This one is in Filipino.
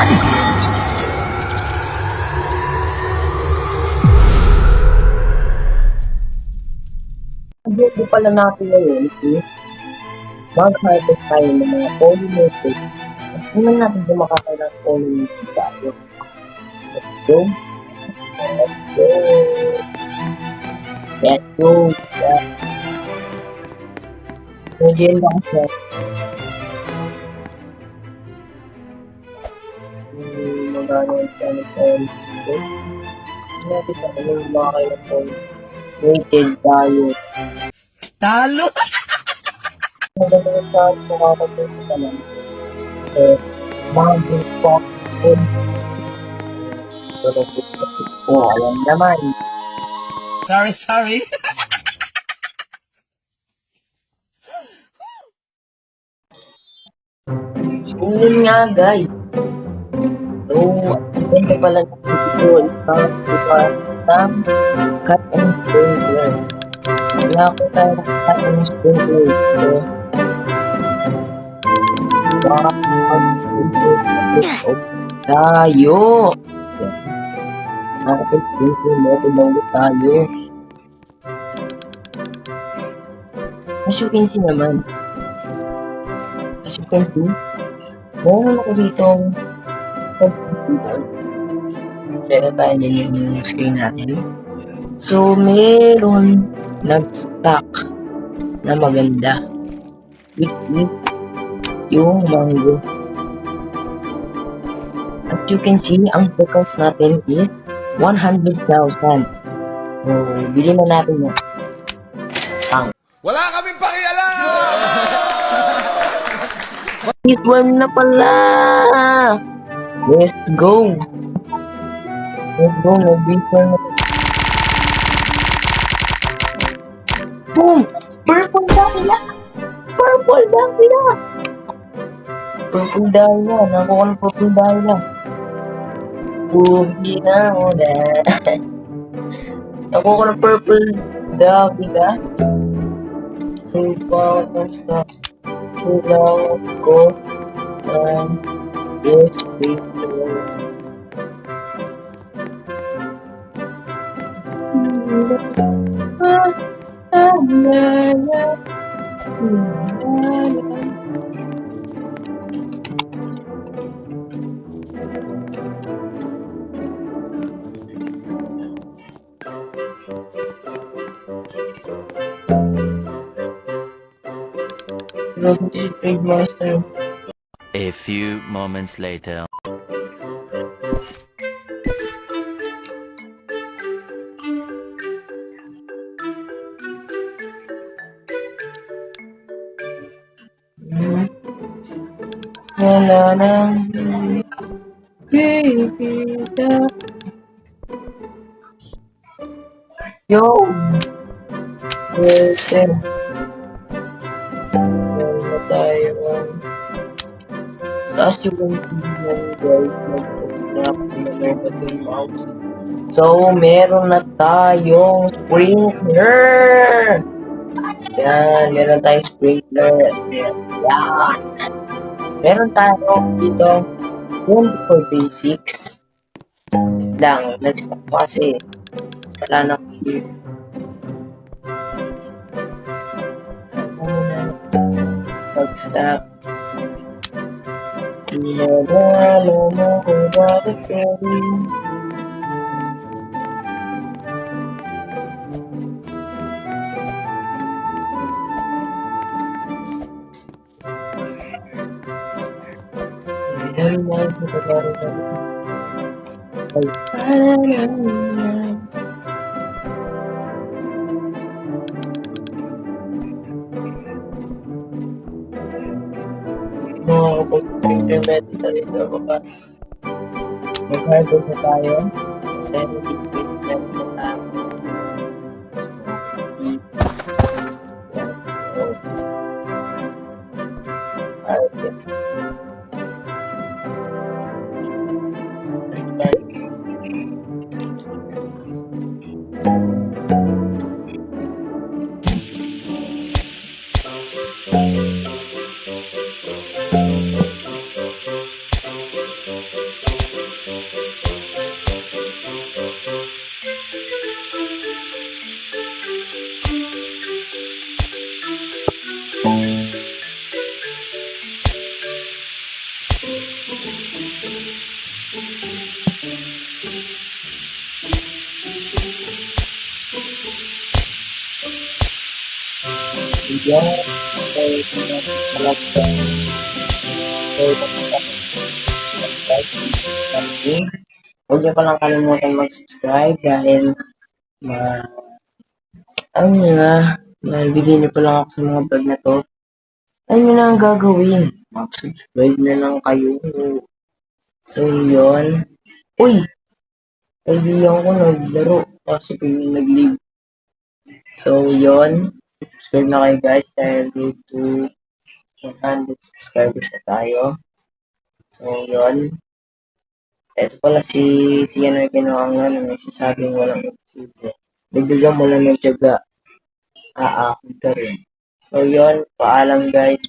Ang gusto pala natin ngayon is mag-harvest tayo ng mga pollinators. Tingnan natin kung makakain ng pollinators tayo. Let's go. Let's go. Let's go. Yeah. Medyo lang siya. Magano yung pollinators. Natin sa kanyang makakain ng pollinators. Waited tayo. Talo! Maganda yung sa akin kung makakapagpunta ka lang. Mga bukok. Oh, alam naman. Sorry. So, yun nga guys. So, ang ganda pala ng video. Isang cut and sprinkler. Wala ko tayo ng cut and sprinkler. So, tayo. Nakapag-sprinkler mo, tumawag tayo. As you can see naman. As you can see, meron ako dito share tayo din yung screen natin. So, meron nag-stock na maganda. Which is yung mango. As you can see, ang focus natin is 100,000. So, bili na natin yan. Wala kaming pakialam! This one na pala! Let's go! Let's go, nag-return na. Boom! Purple dahila! Purple dahila! Purple dahila! Nakuha ng purple dahila. Pugi na muna. Nakuha ng purple dahila. So, tapos na kailangan ko ng newspaper. A few moments later. Wala nang kikita. Yo! Okay. Wala tayo. So, as you can see guys, so, meron na tayong sprinkler! Yan, meron tayong sprinkler. Yan! Meron tayong dito 24 basics lang. Nag-stop kasi wala na kasi. Nag-stop. Kinalala mo kung bakit pwede. Mag-implement tayo sa bukas. Mag-harvest na tayo. Then, i-implement na tayo. Yan. Huwag niyo palang kalimutan mag-subscribe dahil ano nga, nabigyan niyo pa lang ako sa mga vlog na to. Ano na ang gagawin? Mag-subscribe na lang kayo. So, yun. Uy! Kaibigan ko naglaro kasi pwede nag-leave. So, yun. Subscribe na kayo guys dahil dito 100 subscribers na tayo. So, yun. Ito pala si ano yung ginawa nga na may sasabing walang imposible. Bigyan mo lang ng tiyaga. Aakit ka rin. So, yun. Paalam guys.